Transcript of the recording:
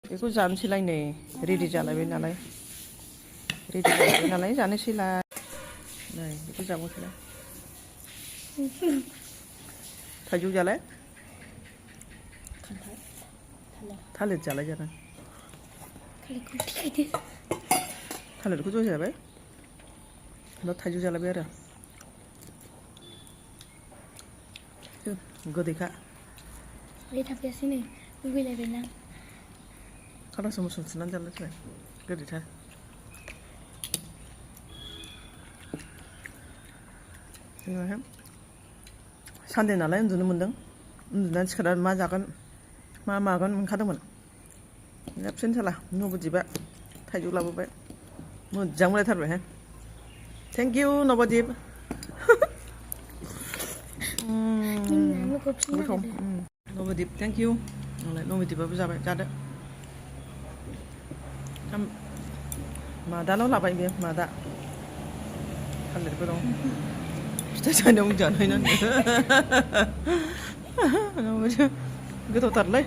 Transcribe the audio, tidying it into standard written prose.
बेखौ जानोसैलाय नै रेडि जालायबाय नालाय रेडि जालायबाय नालाय जानोसैलाय नै बेखौ जाबावसैलाय थाइजौ जालाय थालिर जालाय जाना थालिरखौ ज' जाबाय दा थाइजौ जालायबाय आरो गोदैखा बे थाफैयासै नै लुगैलायबायना खालासो मोसौ थुनानै जालायसैलाय गोदैथार जोङोहाय सानदे नालाय उन्दुनो मोन्दों उन्दुनानै सिखारनानै मा जागोन मा मागोन मोनखादोंमोन खेबसेनो साला नबदिपआ थाइजौ लाबोबाय मोजां मोनलायथारबायहाय थेंक इउ नबदिप गोथाव नबदिप थेंक इउ नालाय नबदिपआबो जाबाय जादो मादाल' लाबाय बेयो मादा थालिरबो दं फिथाइ सायनायाव जानायनानै गोथावथारलै